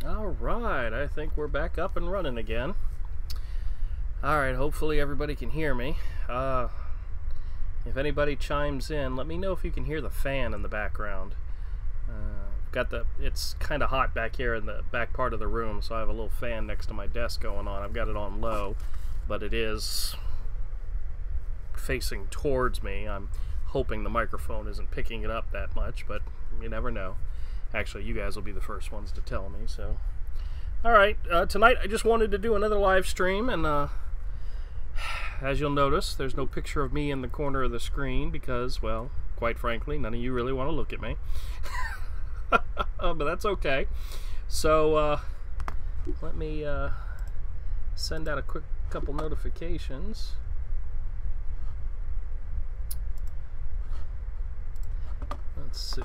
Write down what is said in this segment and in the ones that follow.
Alright, I think we're back up and running again. Alright, hopefully everybody can hear me. If anybody chimes in, let me know if you can hear the fan in the background. It's kind of hot back here in the back part of the room, so I have a little fan next to my desk going on. I've got it on low, but it is facing towards me. I'm hoping the microphone isn't picking it up that much, but you never know. Actually, you guys will be the first ones to tell me, so. Alright, tonight I just wanted to do another live stream, and as you'll notice, there's no picture of me in the corner of the screen because, well, quite frankly, none of you really want to look at me. But that's okay. So, let me send out a quick couple notifications. Let's see.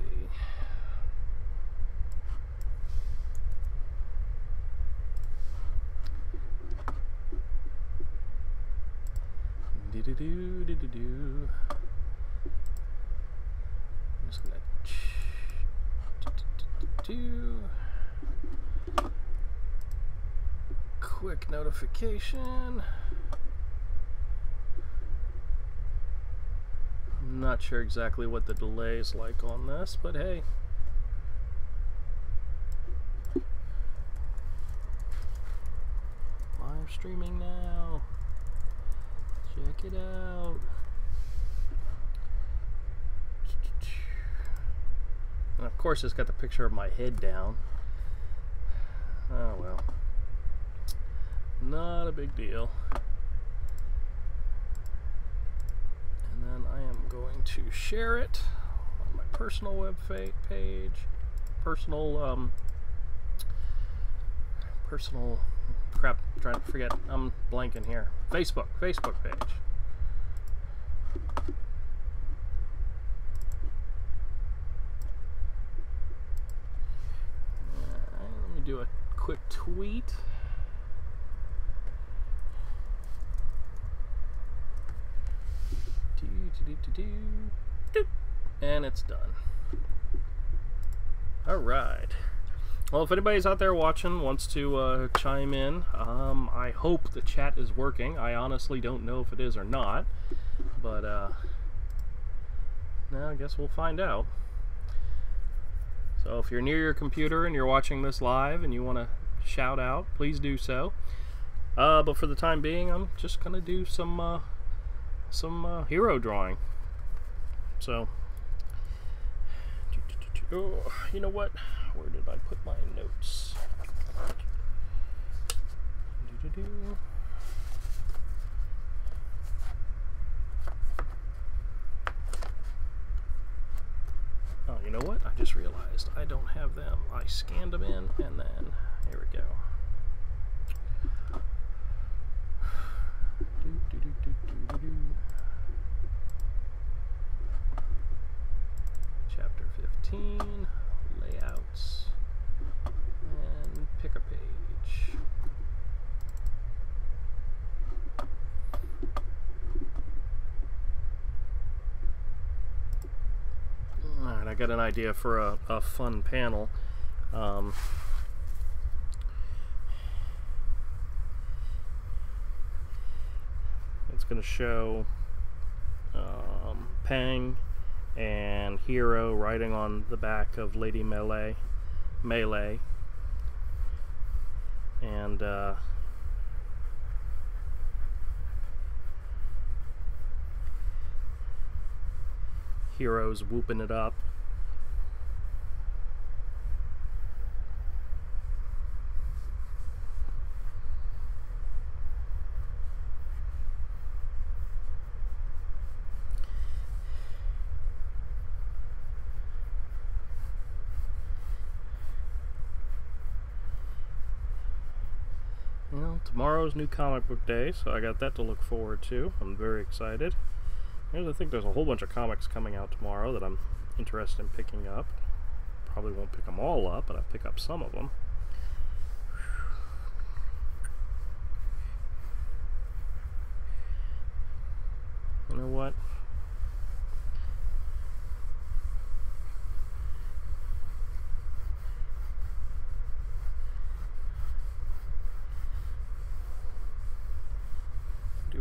Do-do-do-do-do-do. I'm just gonna do quick notification. I'm not sure exactly what the delay is like on this, but hey. Live streaming now. Check it out. And of course it's got the picture of my head down. Oh well. Not a big deal. And then I am going to share it on my personal web page. Personal crap, I'm trying to forget. I'm blanking here. Facebook page. Let me do a quick tweet. And it's done. All right. Well, if anybody's out there watching, wants to chime in, I hope the chat is working. I honestly don't know if it is or not, but now I guess we'll find out. So if you're near your computer and you're watching this live and you want to shout out, please do so. But for the time being, I'm just going to do some hero drawing. So, oh, you know what? Where did I put my notes? Oh, you know what? I just realized I don't have them. I scanned them in, and then here we go. Chapter 15. Layouts, and pick a page. Alright, I got an idea for a fun panel. It's going to show Pang and Hero riding on the back of Lady Melee, and Hero's whooping it up. Tomorrow's new comic book day, so I got that to look forward to. I'm very excited. I think there's a whole bunch of comics coming out tomorrow that I'm interested in picking up. Probably won't pick them all up, but I'll pick up some of them. You know what?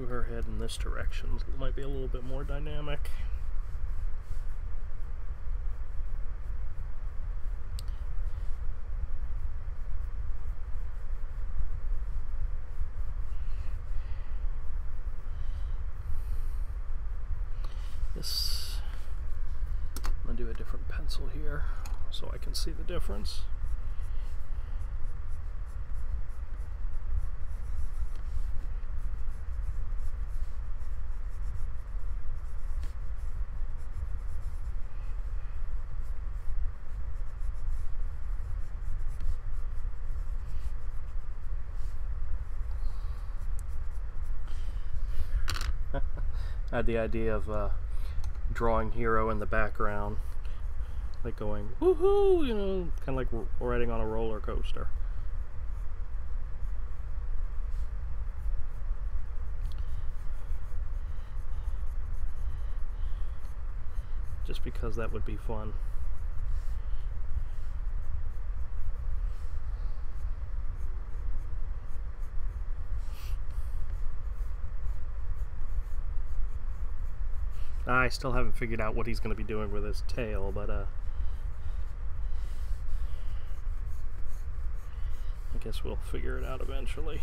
her head in this direction. It might be a little bit more dynamic. This, I'm going to do a different pencil here so I can see the difference. I had the idea of drawing Hero in the background, like going woohoo, you know, kind of like riding on a roller coaster. Just because that would be fun. I still haven't figured out what he's going to be doing with his tail, but I guess we'll figure it out eventually.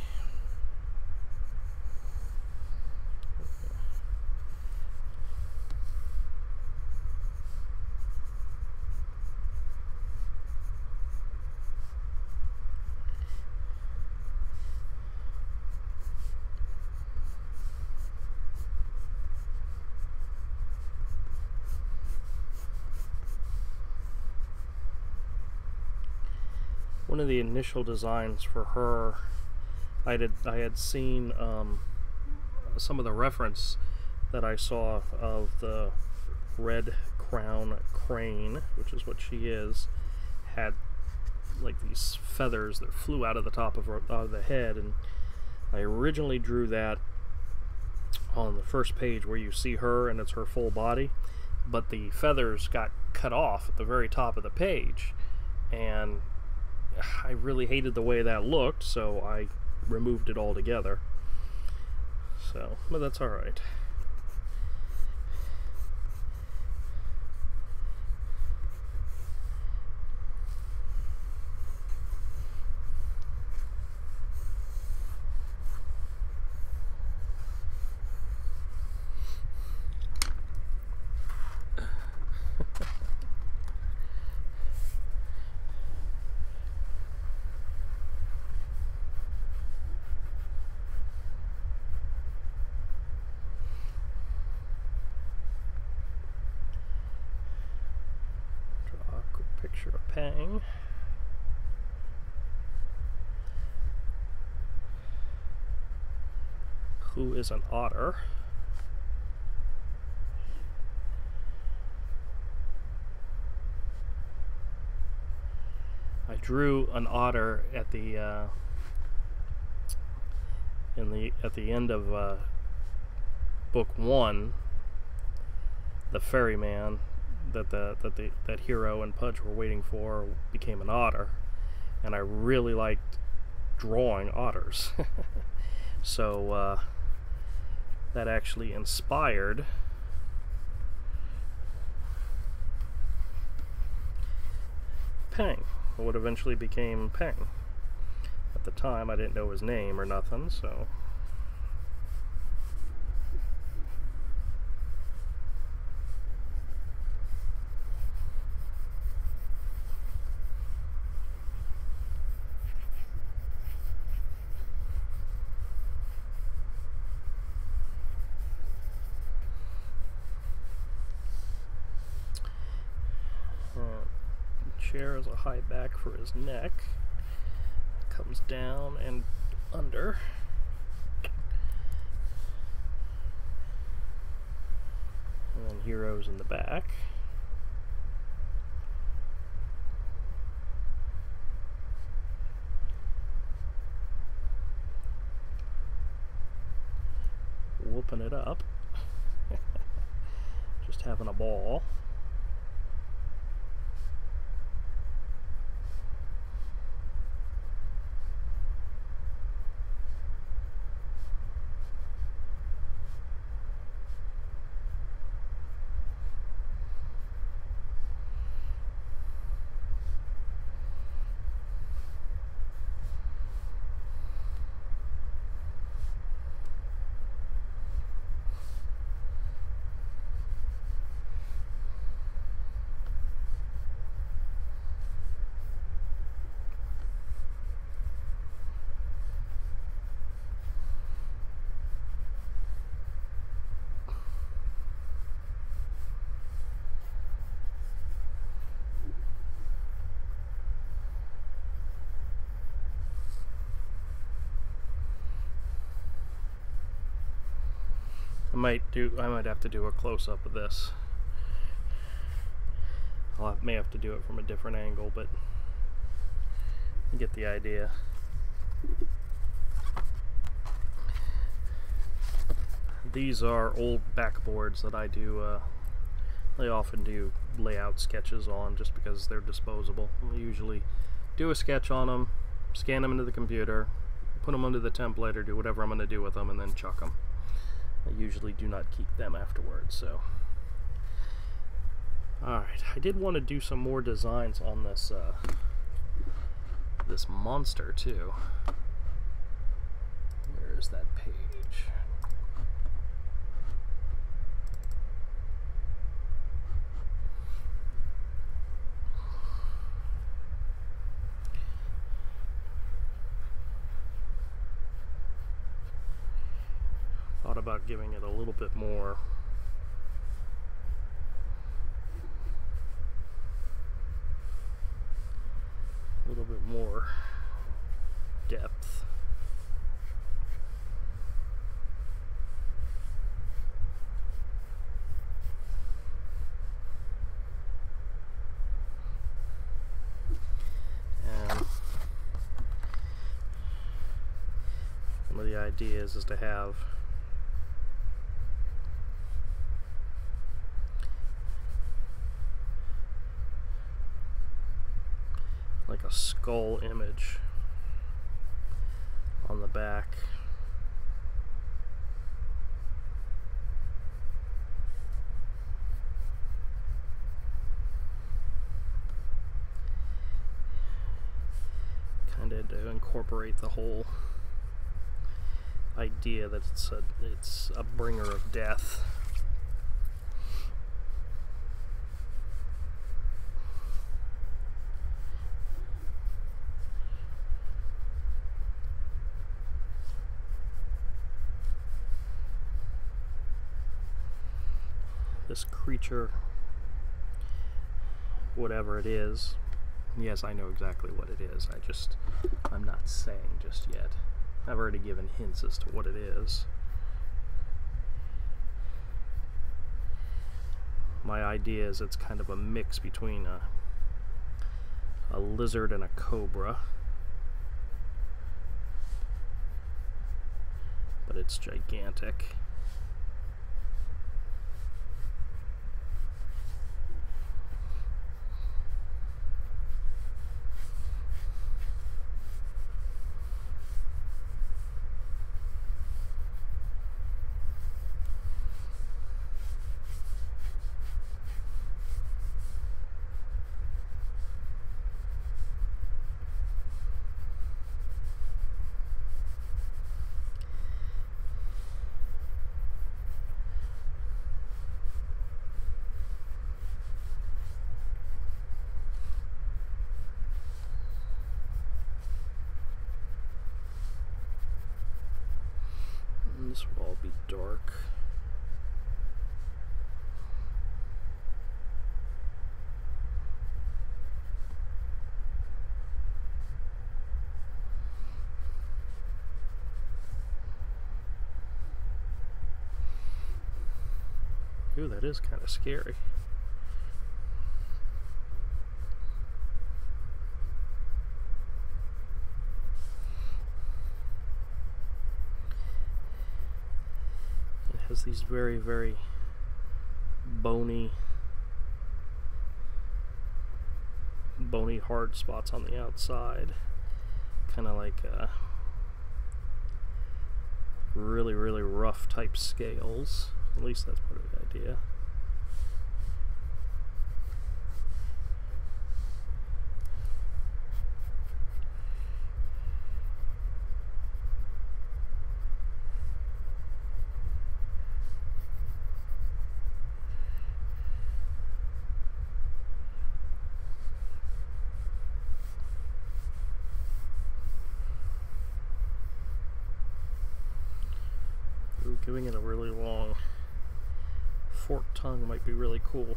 One of the initial designs for her, I had seen some of the reference that I saw of the red crown crane, which is what she is, had like these feathers that flew out of the top of the head, and I originally drew that on the first page where you see her and it's her full body, but the feathers got cut off at the very top of the page, and I really hated the way that looked, so I removed it altogether. So, but that's alright. Picture of Pang. Who is an otter. I drew an otter at the at the end of book 1, the ferryman that Hero and Pudge were waiting for became an otter, and I really liked drawing otters. So that actually inspired Pang, what eventually became Pang. At the time I didn't know his name or nothing, so chair has a high back for his neck. Comes down and under. And then Hero's in the back. Whooping it up. Just having a ball. I might have to do a close-up of this. May have to do it from a different angle, but you get the idea. These are old backboards that I do. I often do layout sketches on just because they're disposable. I usually do a sketch on them, scan them into the computer, put them under the template, or do whatever I'm going to do with them, and then chuck them. I usually do not keep them afterwards. So, alright, I did want to do some more designs on this this monster too. Where is that page? Thought about giving it a little bit more depth. And one of the ideas is to have like a skull image on the back. Kind of to incorporate the whole idea that it's a bringer of death. This creature, whatever it is, yes, I know exactly what it is. I'm not saying just yet. I've already given hints as to what it is. My idea is it's kind of a mix between a lizard and a cobra, but it's gigantic. This will all be dark. Ooh, that is kind of scary. Has these very, very bony hard spots on the outside, kind of like really, really rough type scales. At least that's part of the idea. Giving it a really long forked tongue might be really cool.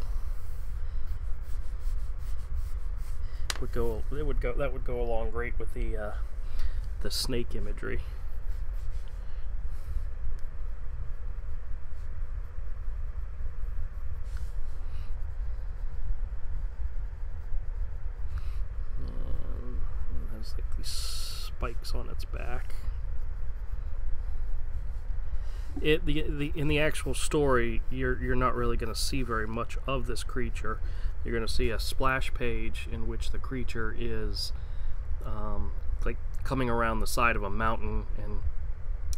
That would go along great with the snake imagery. It's like these spikes on its back. In the actual story, you're not really going to see very much of this creature. You're going to see a splash page in which the creature is like coming around the side of a mountain, and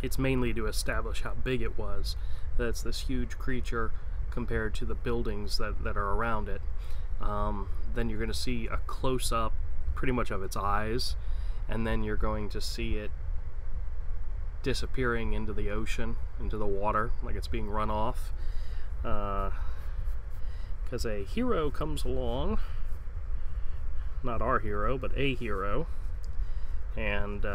it's mainly to establish how big it was. That it's this huge creature compared to the buildings that are around it. Then you're going to see a close-up pretty much of its eyes, and then you're going to see it disappearing into the ocean, into the water, like it's being run off. Because a hero comes along, not our hero, but a hero, and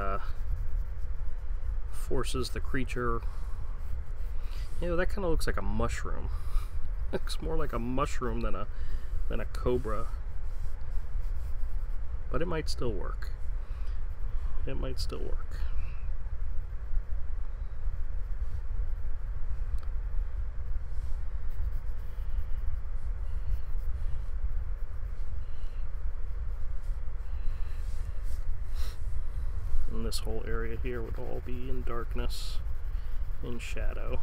forces the creature. You know, that kind of looks like a mushroom. Looks more like a mushroom than a cobra, but it might still work. It might still work. And this whole area here would all be in darkness, in shadow.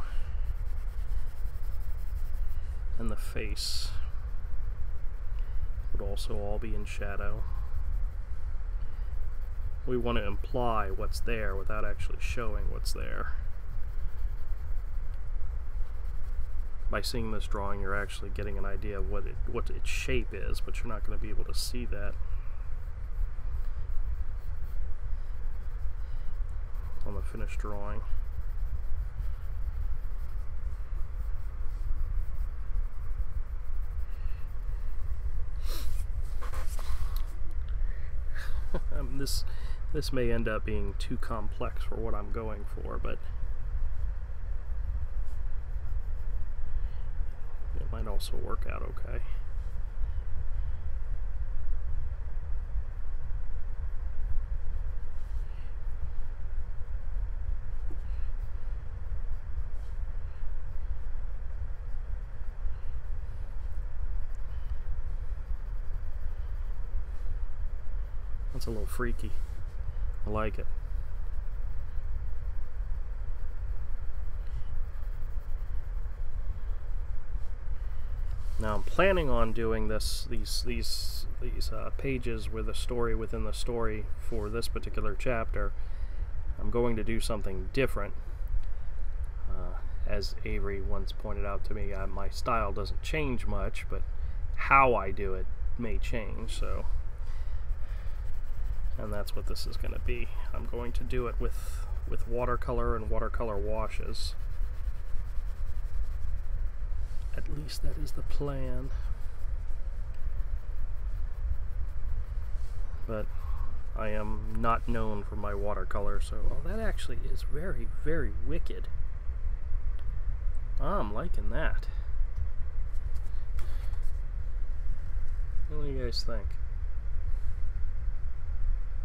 And the face would also all be in shadow. We want to imply what's there without actually showing what's there. By seeing this drawing, you're actually getting an idea of what its shape is, but you're not going to be able to see that on the finished drawing. This may end up being too complex for what I'm going for, but it might also work out okay. That's a little freaky. I like it. Now I'm planning on doing these pages with a story within the story for this particular chapter. I'm going to do something different. As Avery once pointed out to me, my style doesn't change much, but how I do it may change. So. And that's what this is going to be. I'm going to do it with watercolor and watercolor washes. At least that is the plan. But I am not known for my watercolor, so that actually is very, very wicked. I'm liking that. What do you guys think?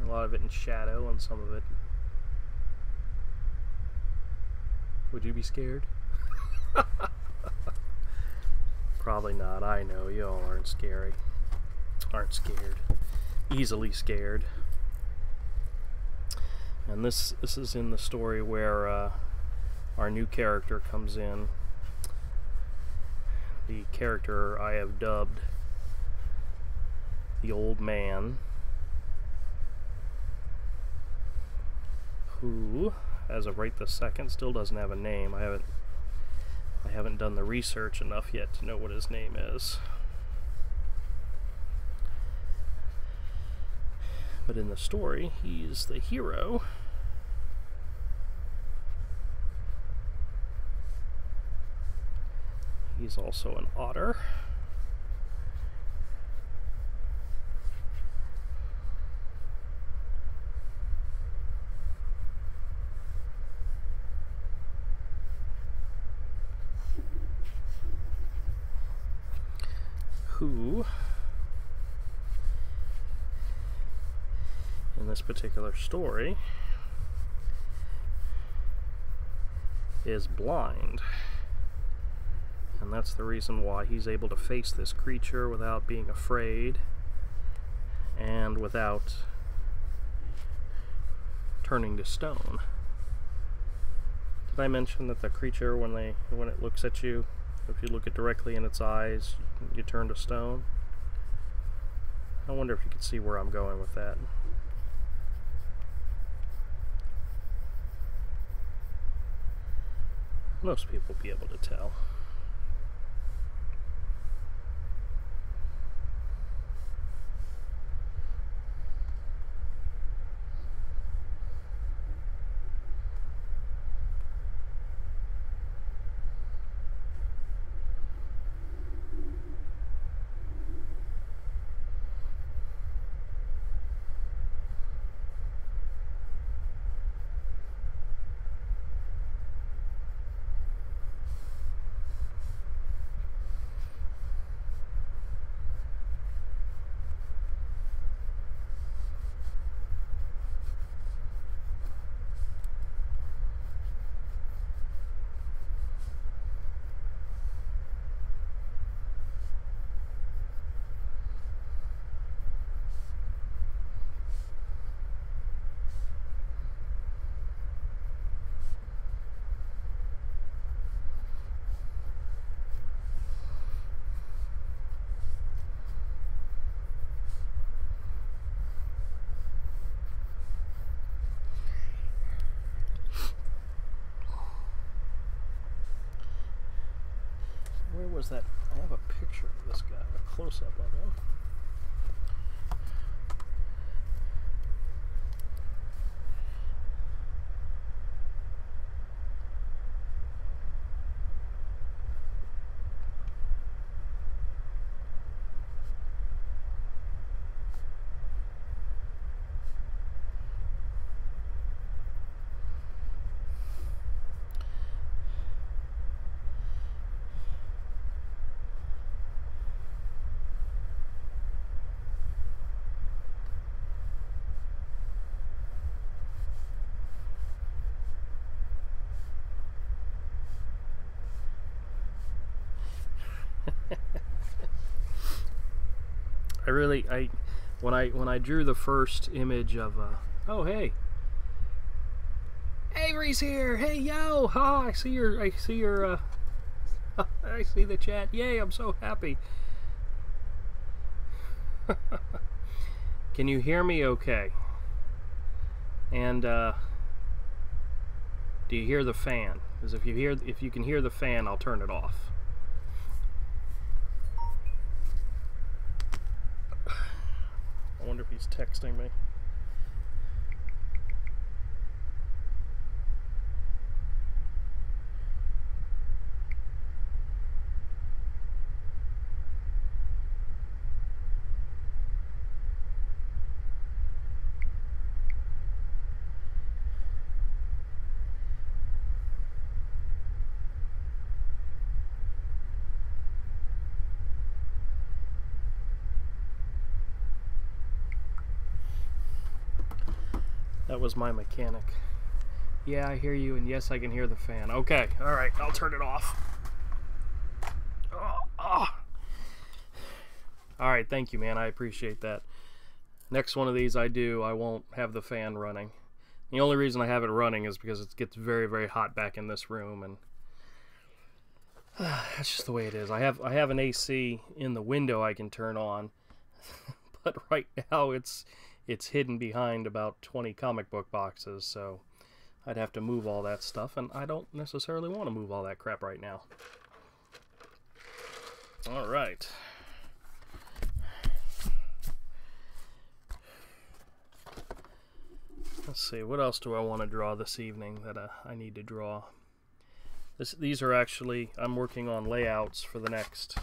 A lot of it in shadow and some of it. Would you be scared? Probably not. I know you all aren't scared. Easily scared. And this is in the story where our new character comes in. The character I have dubbed the Old Man, who, as of right this second, still doesn't have a name. I haven't done the research enough yet to know what his name is. But in the story, he's the hero. He's also an otter. Who, in this particular story, is blind. And that's the reason why he's able to face this creature without being afraid and without turning to stone. Did I mention that the creature, when it looks at you, if you look it directly in its eyes, you turn to stone? I wonder if you can see where I'm going with that. Most people will be able to tell. Where was that? I have a picture of this guy, a close-up of him. When I drew the first image of oh hey, Avery's here. Hey yo, ha! I see your I see the chat. Yay! I'm so happy. Can you hear me? Okay. And do you hear the fan? Because if you can hear the fan, I'll turn it off. I wonder if he's texting me. That was my mechanic. Yeah, I hear you, and yes, I can hear the fan. Okay, alright, I'll turn it off. Alright, thank you, man. I appreciate that. Next one of these I won't have the fan running. The only reason I have it running is because it gets very, very hot back in this room, and that's just the way it is. I have an AC in the window I can turn on, but right now it's hidden behind about 20 comic book boxes, so I'd have to move all that stuff, and I don't necessarily want to move all that crap right now. Alright. Let's see, what else do I want to draw this evening that I need to draw? These are actually, I'm working on layouts for the next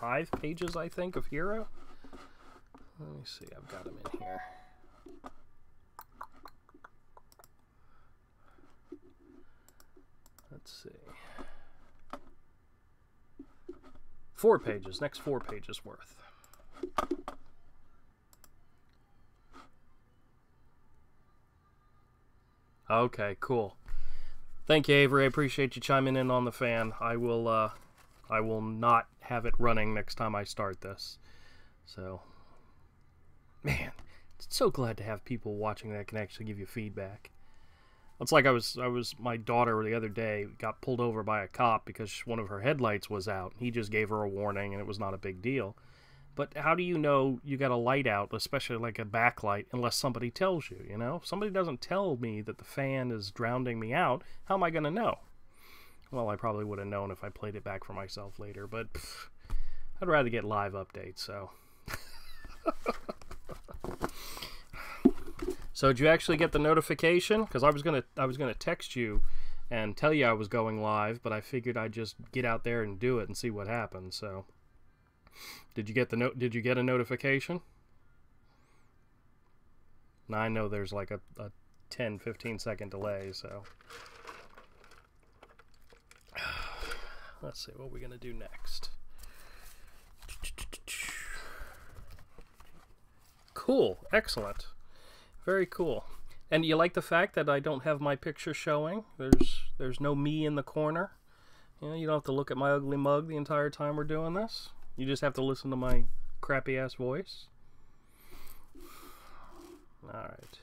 5 pages, I think, of Hero. Let me see, I've got them in here. Let's see. 4 pages, next 4 pages worth. Okay, cool. Thank you, Avery. I appreciate you chiming in on the fan. I will not have it running next time I start this. So, man, so glad to have people watching that can actually give you feedback. It's like my daughter the other day got pulled over by a cop because one of her headlights was out. He just gave her a warning and it was not a big deal. But how do you know you got a light out, especially like a backlight, unless somebody tells you, you know? If somebody doesn't tell me that the fan is drowning me out, how am I going to know? Well, I probably would have known if I played it back for myself later, but I'd rather get live updates, so. So did you actually get the notification? Because I was gonna text you and tell you I was going live, but I figured I'd just get out there and do it and see what happens, so. Did you get a notification? Now I know there's like a 10-15 second delay, so let's see what we're gonna do next. Cool, excellent, very cool. And you like the fact that I don't have my picture showing? There's no me in the corner. You know, you don't have to look at my ugly mug the entire time we're doing this. You just have to listen to my crappy-ass voice. Alright.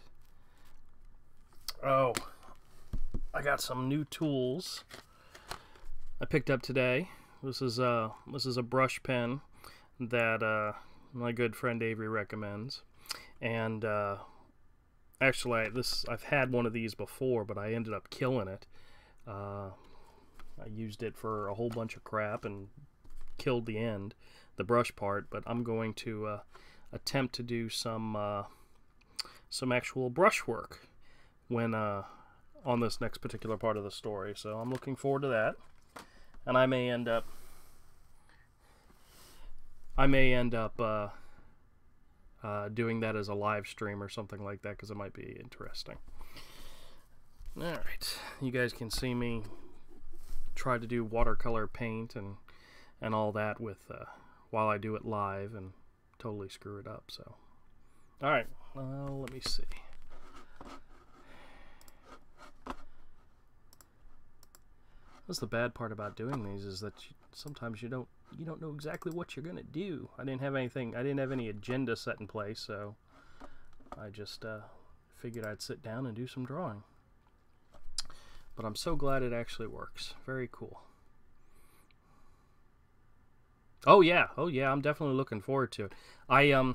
Oh, I got some new tools I picked up today. This is a brush pen that my good friend Avery recommends. And actually, I've had one of these before, but I ended up killing it. I used it for a whole bunch of crap and killed the brush part, but I'm going to attempt to do some actual brush work when on this next particular part of the story, so I'm looking forward to that. And I may end up doing that as a live stream or something like that, because it might be interesting. Alright, you guys can see me try to do watercolor paint and all that with while I do it live and totally screw it up. So, all right, let me see. That's the bad part about doing these, is that sometimes you don't know exactly what you're gonna do. I didn't have any agenda set in place, so I just figured I'd sit down and do some drawing. But I'm so glad it actually works. Very cool. Oh yeah, I'm definitely looking forward to it. I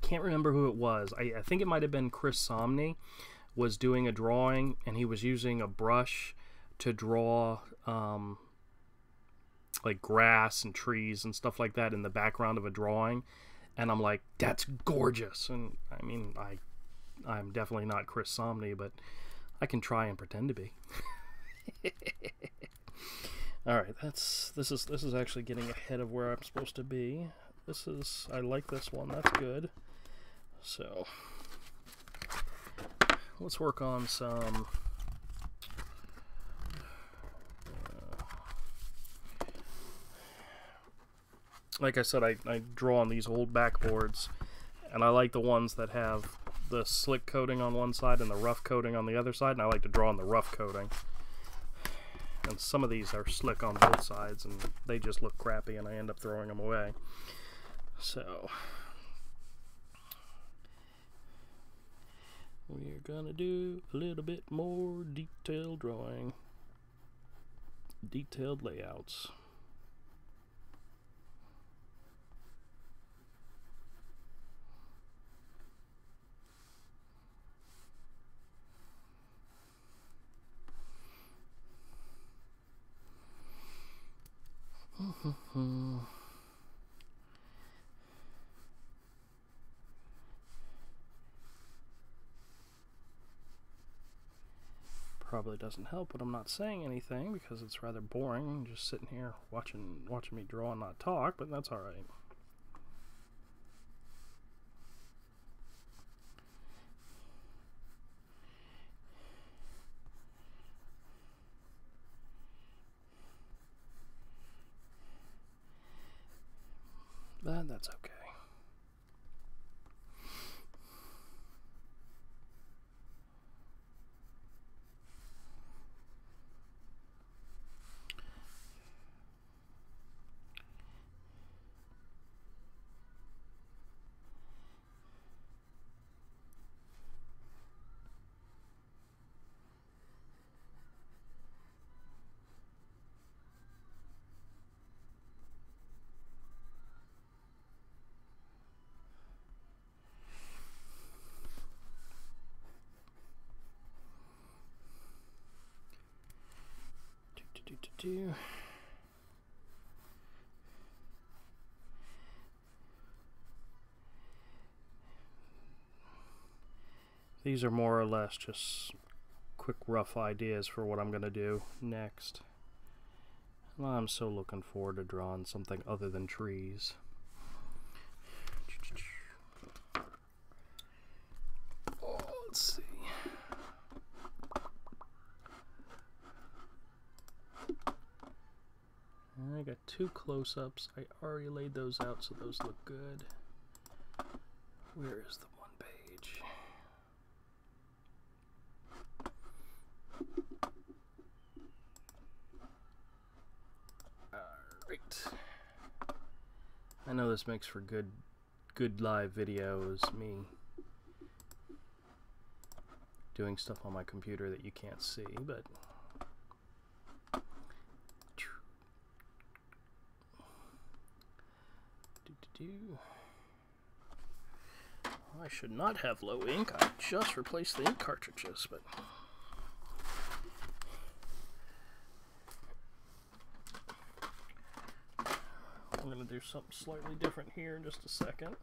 can't remember who it was. I think it might have been Chris Somney was doing a drawing, and he was using a brush to draw like grass and trees and stuff like that in the background of a drawing, and I'm like, that's gorgeous. And I mean, I'm definitely not Chris Somney, but I can try and pretend to be. All right, this is actually getting ahead of where I'm supposed to be. I like this one. That's good. So let's work on some. Like I said, I draw on these old backboards, and I like the ones that have the slick coating on one side and the rough coating on the other side, and I like to draw on the rough coating. And some of these are slick on both sides, and they just look crappy, and I end up throwing them away. So we're gonna do a little bit more detailed drawing, detailed layouts. Probably doesn't help but I'm not saying anything, because it's rather boring just sitting here watching me draw and not talk, but that's alright. But that's okay. These are more or less just quick rough ideas for what I'm going to do next. Well, I'm so looking forward to drawing something other than trees. Oh, let's see. I got 2 close-ups. I already laid those out, so those look good. Where is the one page? Alright. I know this makes for good live videos, me doing stuff on my computer that you can't see, but I should not have low ink. I just replaced the ink cartridges, but I'm going to do something slightly different here in just a second.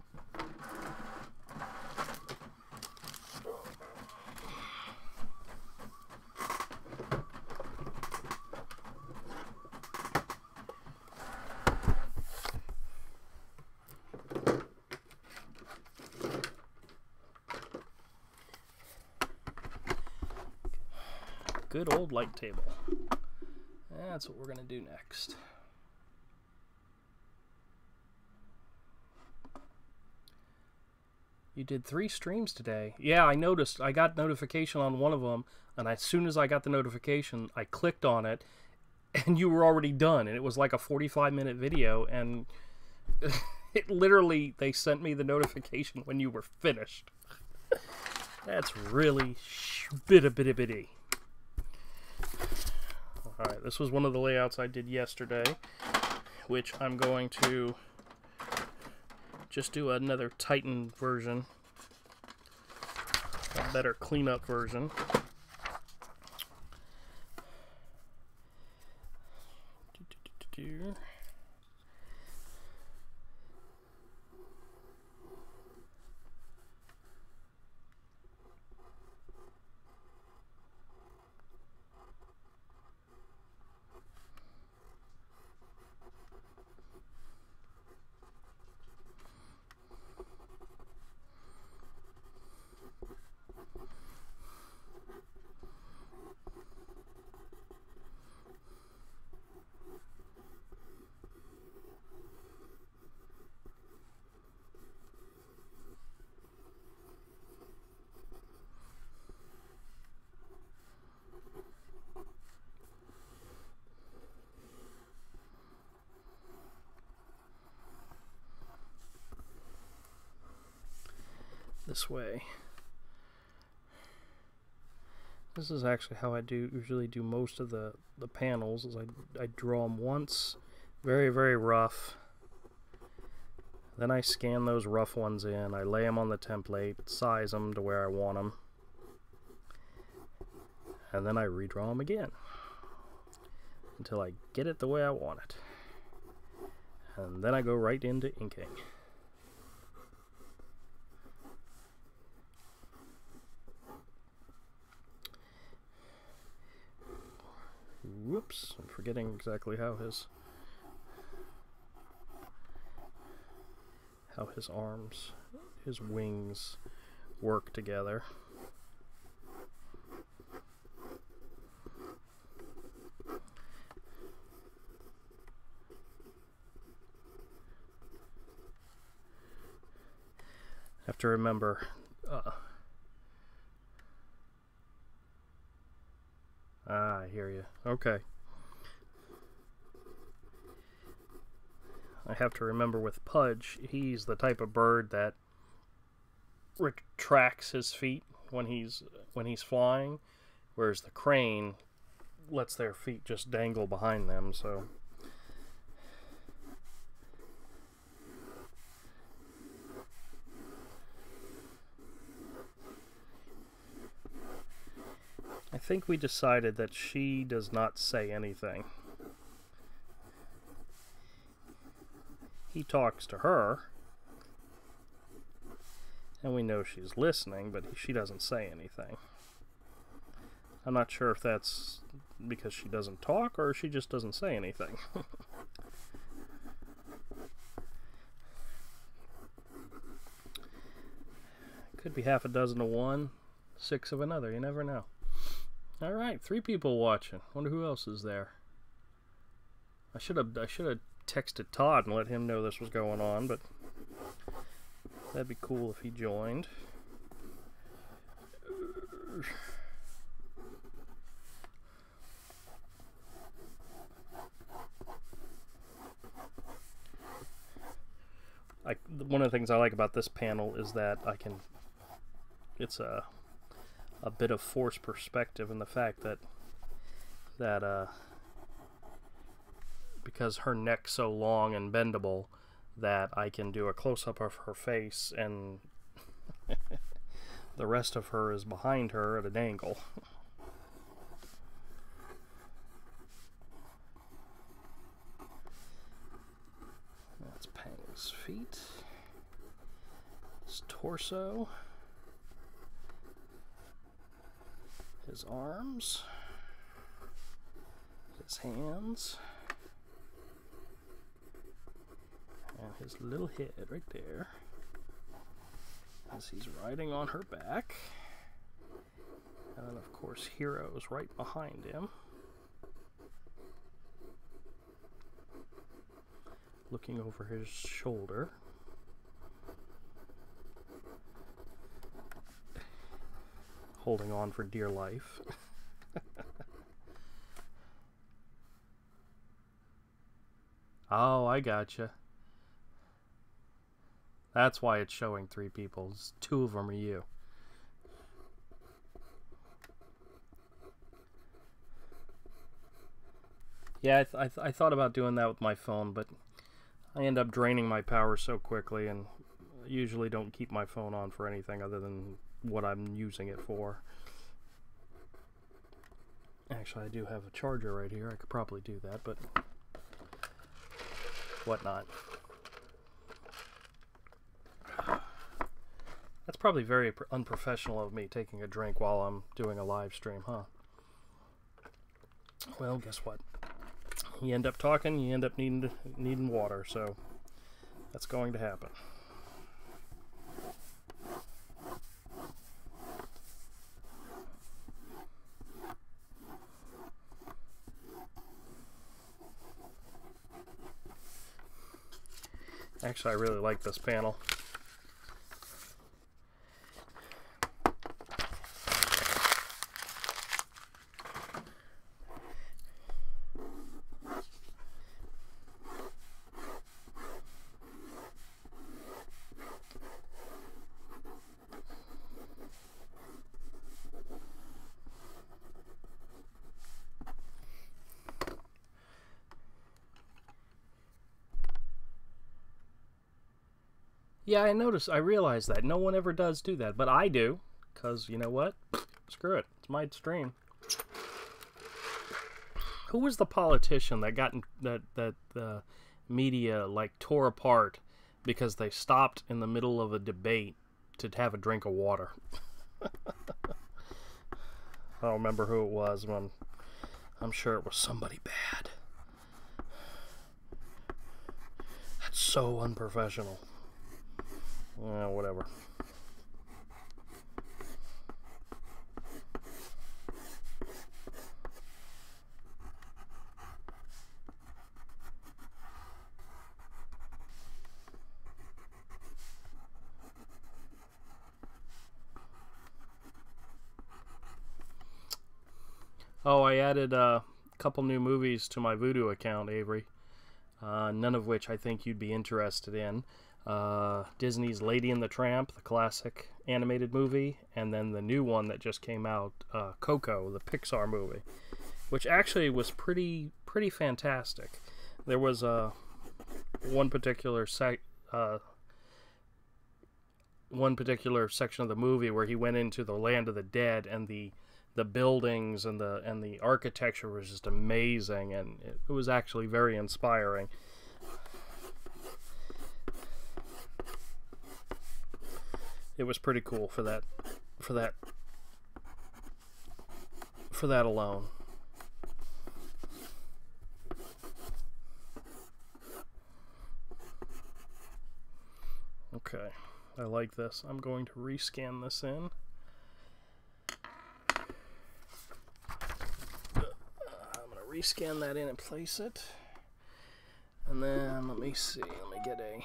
Good old light table. That's what we're going to do next. You did 3 streams today. Yeah, I noticed. I got notification on one of them, and as soon as I got the notification, I clicked on it, and you were already done. And it was like a 45-minute video, and it literally, they sent me the notification when you were finished. That's really bitty. Alright, this was one of the layouts I did yesterday, which I'm going to just do another tightened version, a better cleanup version. This way. This is actually how I usually do most of the panels, is I draw them once, very, very rough. Then I scan those rough ones in, I lay them on the template, size them to where I want them, and then I redraw them again until I get it the way I want it. And then I go right into inking. Whoops, I'm forgetting exactly how his arms, his wings work together. Have to remember I hear you. Okay. I have to remember with Pudge, he's the type of bird that retracts his feet when he's flying, whereas the crane lets their feet just dangle behind them, so I think we decided that she does not say anything. He talks to her, and we know she's listening, but she doesn't say anything. I'm not sure if that's because she doesn't talk or she just doesn't say anything. Could be half a dozen of one, 6 of another. You never know. All right, 3 people watching. Wonder who else is there. I should have texted Todd and let him know this was going on, but that'd be cool if he joined. One of the things I like about this panel is that it's a bit of forced perspective in the fact that because her neck's so long and bendable that I can do a close-up of her face and the rest of her is behind her at an angle. That's Pang's feet, his torso, his arms, his hands, and his little head right there as he's riding on her back. And then of course Hero's right behind him, looking over his shoulder. Holding on for dear life. Oh, I gotcha. That's why it's showing 3 people. 2 of them are you. Yeah, I thought about doing that with my phone, but I end up draining my power so quickly, and I usually don't keep my phone on for anything other than what I'm using it for. Actually, I do have a charger right here. I could probably do that, but whatnot. That's probably very unprofessional of me, taking a drink while I'm doing a live stream, huh? Well, guess what? You end up talking, you end up needing water, so that's going to happen. Actually, I really like this panel. Yeah, I realize that. No one ever does do that, but I do, because you know what? Screw it. It's my stream. Who was the politician that got that the media like tore apart because they stopped in the middle of a debate to have a drink of water? I don't remember who it was, but I'm sure it was somebody bad. That's so unprofessional. Whatever. Oh, I added a couple new movies to my Vudu account, Avery. None of which I think you'd be interested in. Disney's Lady and the Tramp, the classic animated movie, and then the new one that just came out, Coco, the Pixar movie, which actually was pretty fantastic. There was one particular section of the movie where he went into the land of the dead, and the the buildings and the architecture was just amazing, and it was actually very inspiring. It was pretty cool for that alone. Okay, I like this. I'm going to rescan this in. I'm going to rescan that in and place it. And then let me see. Let me get a...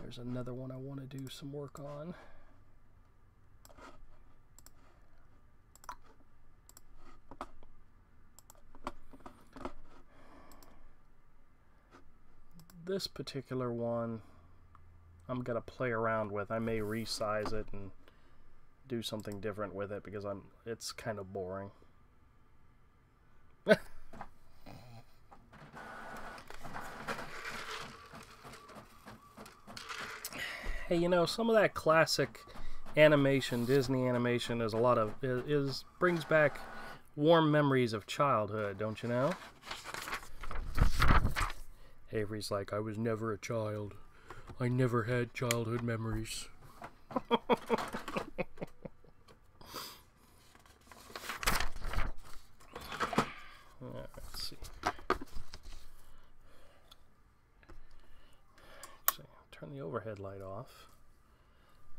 There's another one I want to do some work on. This particular one I'm gonna play around with. I may resize it and do something different with it because it's kind of boring. Hey, you know, some of that classic animation, Disney animation, is brings back warm memories of childhood, don't you know? Avery's like, I was never a child. I never had childhood memories. Let's see. Actually, turn the overhead light off.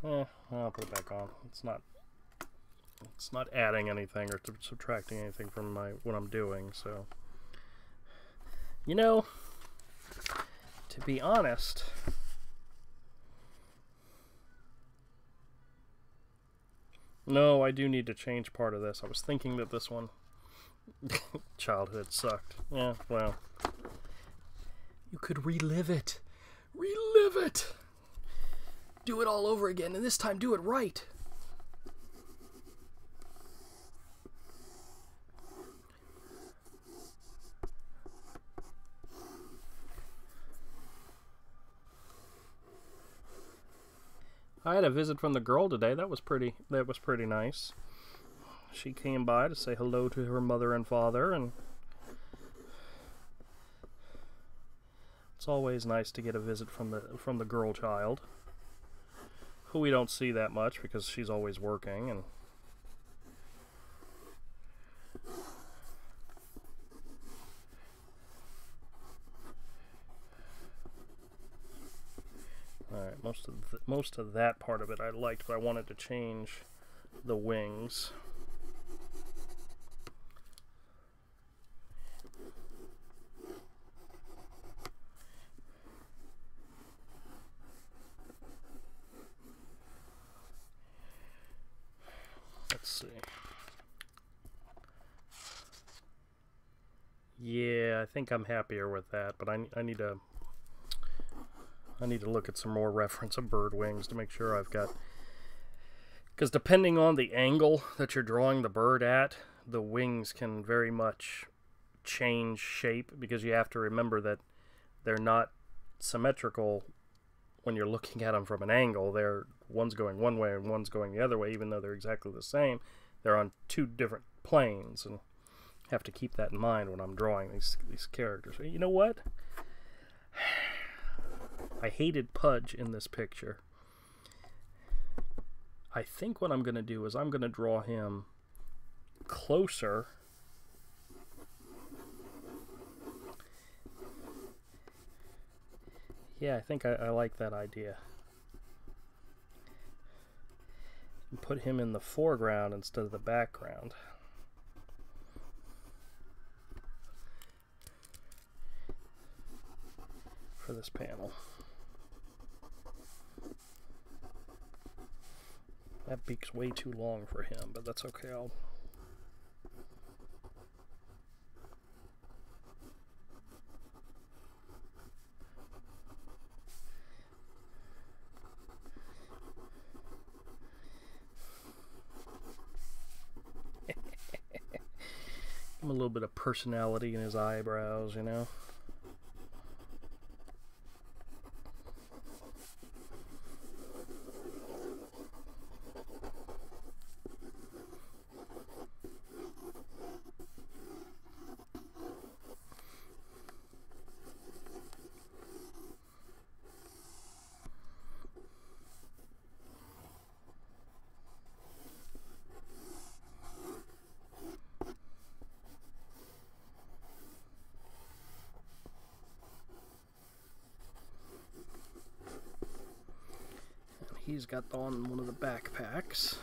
I'll put it back on. It's not adding anything or subtracting anything from what I'm doing, so. You know, to be honest, no, I do need to change part of this. I was thinking that this one, childhood sucked. Yeah, well, you could relive it. Relive it. Do it all over again, and this time do it right. I had a visit from the girl today. That was pretty nice. She came by to say hello to her mother and father, and it's always nice to get a visit from the girl child, who we don't see that much because she's always working. And all right, most of that part of it I liked, but I wanted to change the wings. Let's see. Yeah, I think I'm happier with that, but I need to look at some more reference of bird wings to make sure I've got, because depending on the angle that you're drawing the bird at, the wings can very much change shape, because you have to remember that they're not symmetrical when you're looking at them from an angle. One's going one way and one's going the other way, even though they're exactly the same. They're on two different planes, and I have to keep that in mind when I'm drawing these characters. You know what? I hated Pudge in this picture. I think what I'm going to do is I'm going to draw him closer . Yeah, I think I like that idea. And put him in the foreground instead of the background. For this panel. That beak's way too long for him, but that's okay. Give him a little bit of personality in his eyebrows, you know. he's got on one of the backpacks.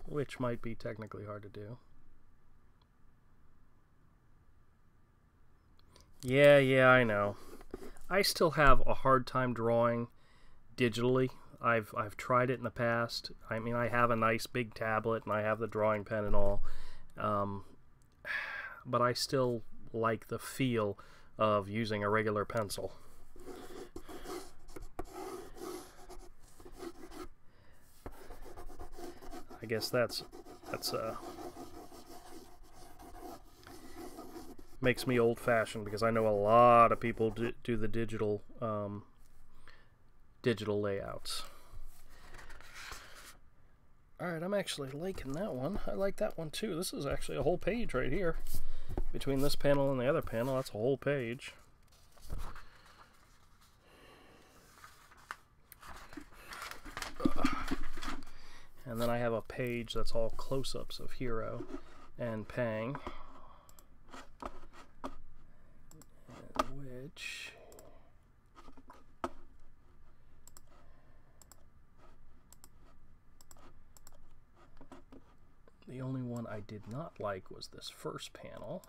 Which might be technically hard to do. Yeah, I know. I still have a hard time drawing digitally. I've tried it in the past. I mean, I have a nice big tablet and I have the drawing pen and all, but I still like the feel of using a regular pencil. I guess that's makes me old-fashioned, because I know a lot of people do the digital layouts. Alright, I'm actually liking that one. I like that one too. This is actually a whole page right here. Between this panel and the other panel, that's a whole page. And then I have a page that's all close-ups of Hero and Pang. Which... the only one I did not like was this first panel.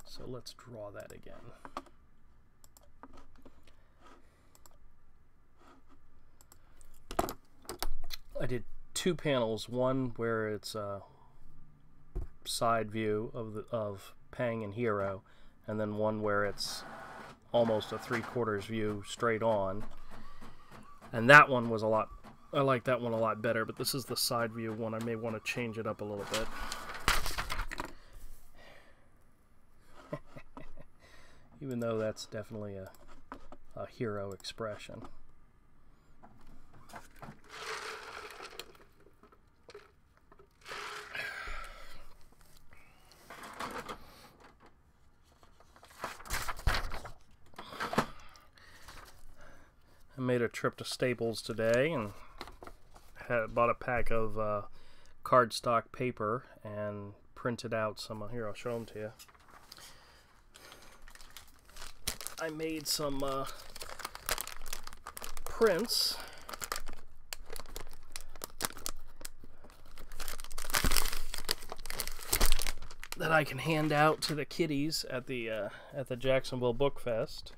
So let's draw that again. I did two panels, one where it's a side view of Pang and Hero, and then one where it's almost a 3/4 view straight on. And that one was a lot, I like that one a lot better, but this is the side view one. I may want to change it up a little bit. Even though that's definitely a Hero expression. I made a trip to Staples today and bought a pack of cardstock paper and printed out some. Here, I'll show them to you. I made some prints that I can hand out to the kiddies at the Jacksonville Book Fest,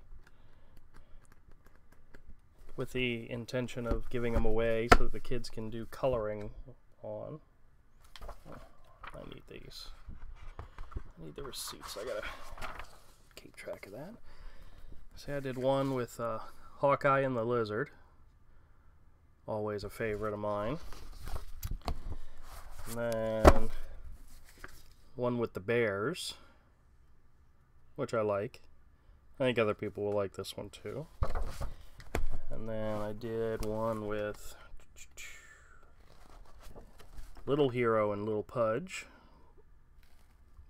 with the intention of giving them away so that the kids can do coloring on. Oh, I need these. I need the receipts. I gotta keep track of that. See, I did one with Hawkeye and the Lizard. Always a favorite of mine. And then one with the Bears, which I like. I think other people will like this one too. And then I did one with Little Hero and Little Pudge.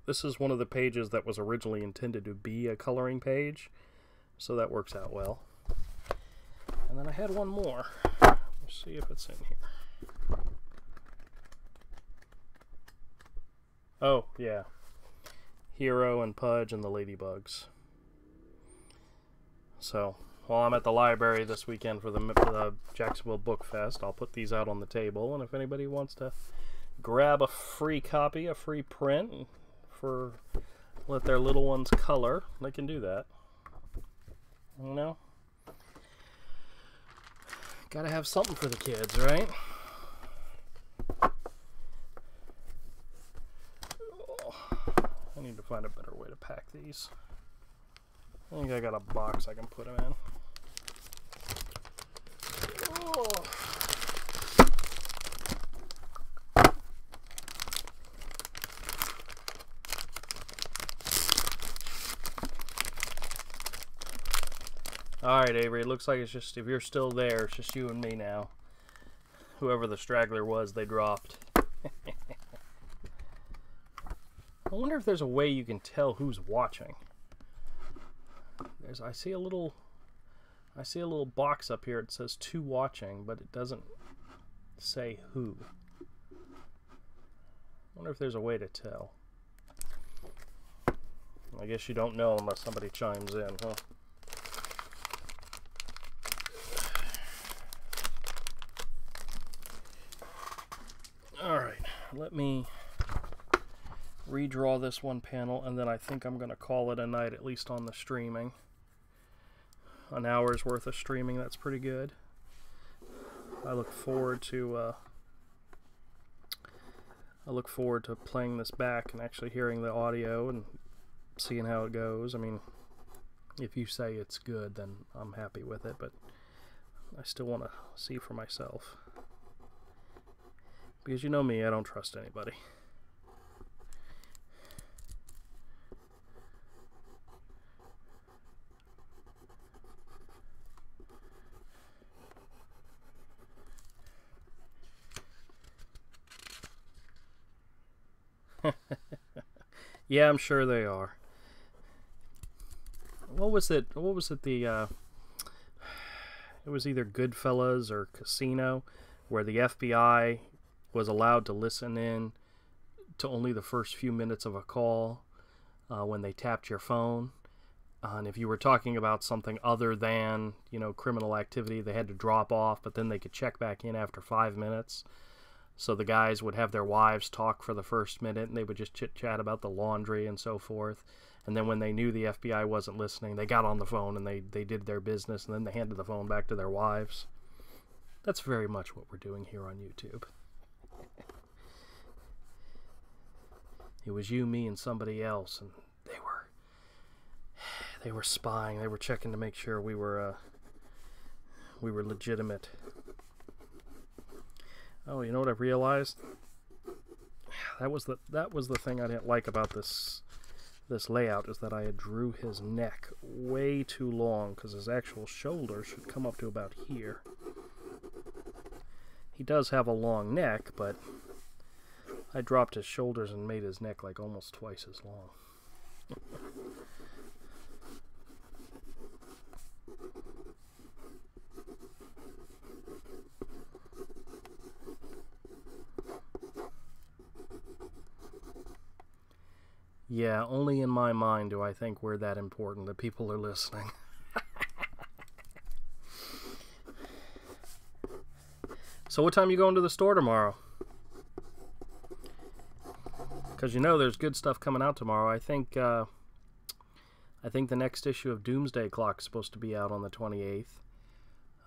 This is one of the pages that was originally intended to be a coloring page, so that works out well. And then I had one more. Let's see if it's in here. Oh, yeah. Hero and Pudge and the Ladybugs. So, while I'm at the library this weekend for the Jacksonville Book Fest, I'll put these out on the table, and if anybody wants to grab a free copy, a free print, for let their little ones color, they can do that. You know? Gotta have something for the kids, right? Oh, I need to find a better way to pack these. I think I got a box I can put them in. Oh. Alright, Avery, it looks like it's just, if you're still there, it's just you and me now. Whoever the straggler was, they dropped. I wonder if there's a way you can tell who's watching. I see a little box up here. It says "to watching," but it doesn't say who. I wonder if there's a way to tell. I guess you don't know unless somebody chimes in, huh? Alright, let me redraw this one panel, and then I think I'm going to call it a night, at least on the streaming. An hour's worth of streaming, that's pretty good. I look forward to playing this back and actually hearing the audio and seeing how it goes. I mean, if you say it's good, then I'm happy with it, but I still want to see for myself. Because you know me, I don't trust anybody. Yeah, I'm sure they are. What was it? What was it? It was either Goodfellas or Casino, where the FBI was allowed to listen in to only the first few minutes of a call when they tapped your phone. And if you were talking about something other than, you know, criminal activity, they had to drop off, but then they could check back in after 5 minutes. So the guys would have their wives talk for the first minute, and they would just chit-chat about the laundry and so forth. And then when they knew the FBI wasn't listening, they got on the phone and they did their business, and then they handed the phone back to their wives. That's very much what we're doing here on YouTube. It was you, me, and somebody else, and they were spying. They were checking to make sure we were legitimate. Oh, you know what I've realized? That was the thing I didn't like about this layout, is that I had drew his neck way too long, because his actual shoulder should come up to about here. He does have a long neck, but I dropped his shoulders and made his neck like almost twice as long. Yeah, only in my mind do I think we're that important that people are listening. So what time are you going to the store tomorrow? Because you know there's good stuff coming out tomorrow. I think the next issue of Doomsday Clock is supposed to be out on the 28th.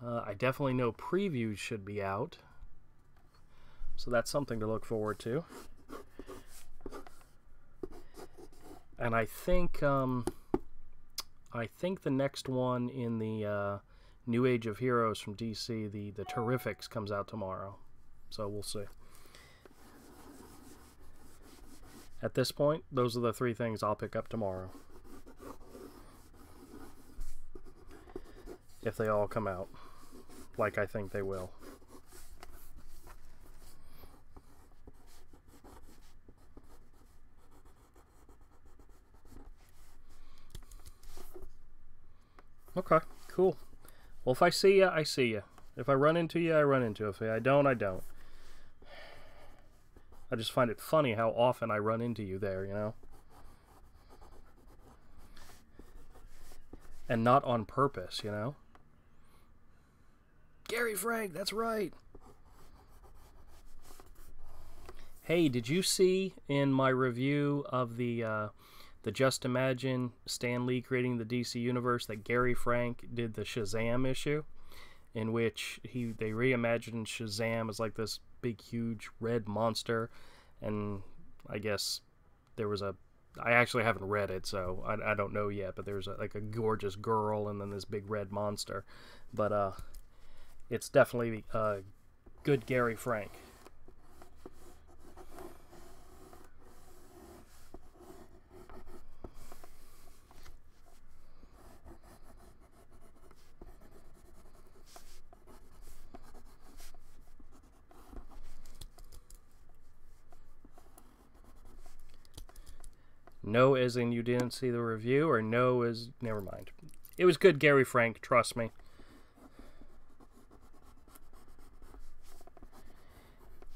I definitely know previews should be out. So that's something to look forward to. And I think the next one in the New Age of Heroes from DC, the Terrifics, comes out tomorrow. So we'll see. At this point, those are the 3 things I'll pick up tomorrow. If they all come out, like I think they will. Okay, cool. Well, if I see you, I see you. If I run into you, I run into you. If I don't, I don't. I just find it funny how often I run into you there, you know? And not on purpose, you know? Gary Frank, that's right. Hey, did you see in my review of the Just Imagine Stan Lee creating the DC Universe that Gary Frank did the Shazam issue, in which they reimagined Shazam as like this big, huge red monster, and I guess there was I actually haven't read it, so I don't know yet, but there's like a gorgeous girl and then this big red monster, but it's definitely good Gary Frank. No as in you didn't see the review, or no as... Never mind. It was good Gary Frank, trust me.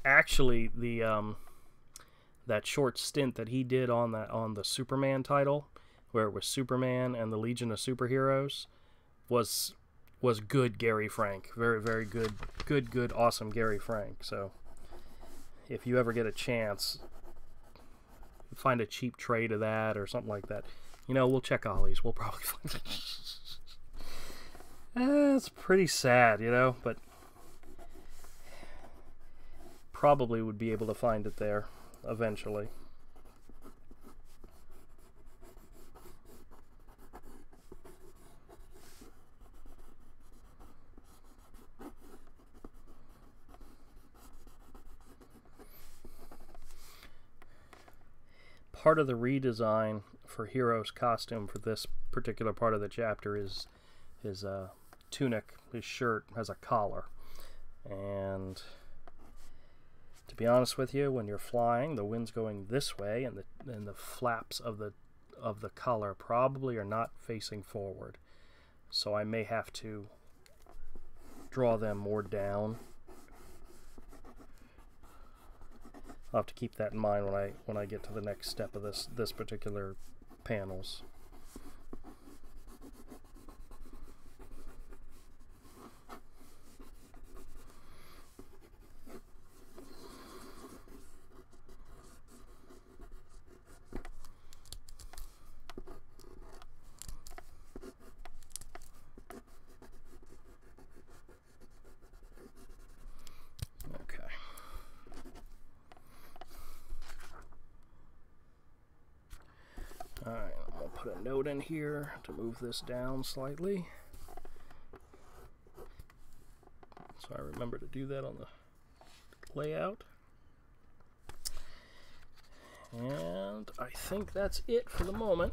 Actually, the that short stint that he did on the Superman title where it was Superman and the Legion of Superheroes, was good Gary Frank. Very, very good, awesome Gary Frank. So if you ever get a chance, find a cheap trade of that or something like that. You know, we'll check Ollie's. We'll probably find it. It's pretty sad, you know, but probably would be able to find it there eventually. Part of the redesign for Hero's costume for this particular part of the chapter is his tunic. His shirt has a collar, and to be honest with you, when you're flying, the wind's going this way, and the flaps of the collar probably are not facing forward, so I may have to draw them more down. I'll have to keep that in mind when I get to the next step of this particular panels. Alright, I'm going to put a note in here to move this down slightly. So I remember to do that on the layout. And I think that's it for the moment.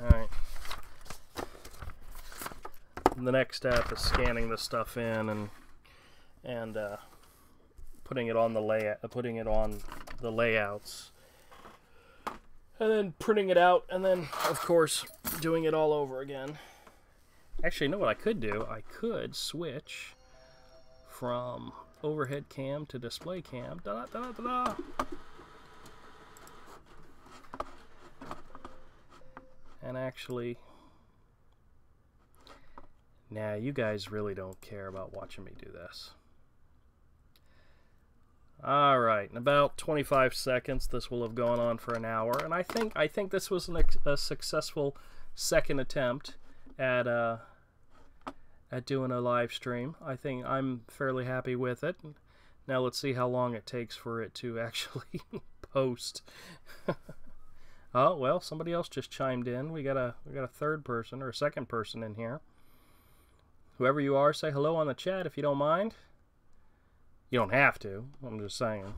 Alright. The next step is scanning this stuff in and putting it on the layouts. And then printing it out, and then, of course, doing it all over again. Actually, you know what I could do? I could switch from overhead cam to display cam. Da-da-da-da-da! And actually... Nah, you guys really don't care about watching me do this. Alright, in about 25 seconds, this will have gone on for an hour, and I think this was a successful second attempt at doing a live stream. I think I'm fairly happy with it. Now let's see how long it takes for it to actually post. Oh well, somebody else just chimed in. We got a third person or a second person in here. Whoever you are, say hello on the chat if you don't mind. You don't have to. I'm just saying.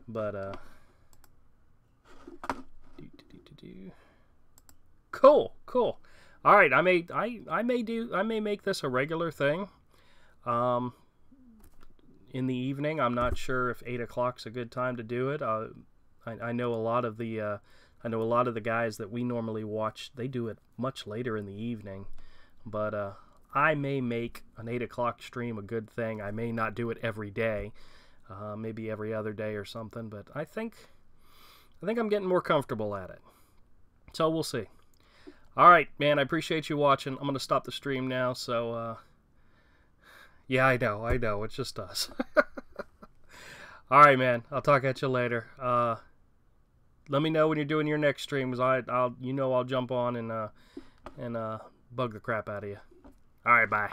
But cool. All right, I may make this a regular thing. In the evening, I'm not sure if 8 o'clock's a good time to do it. I know a lot of the guys that we normally watch. They do it much later in the evening, but I may make an 8 o'clock stream a good thing. I may not do it every day, maybe every other day or something. But I think I'm getting more comfortable at it. So we'll see. All right, man. I appreciate you watching. I'm gonna stop the stream now. So yeah, I know. It's just us. All right, man. I'll talk at you later. Let me know when you're doing your next stream, because I'll jump on and bug the crap out of you. All right, bye.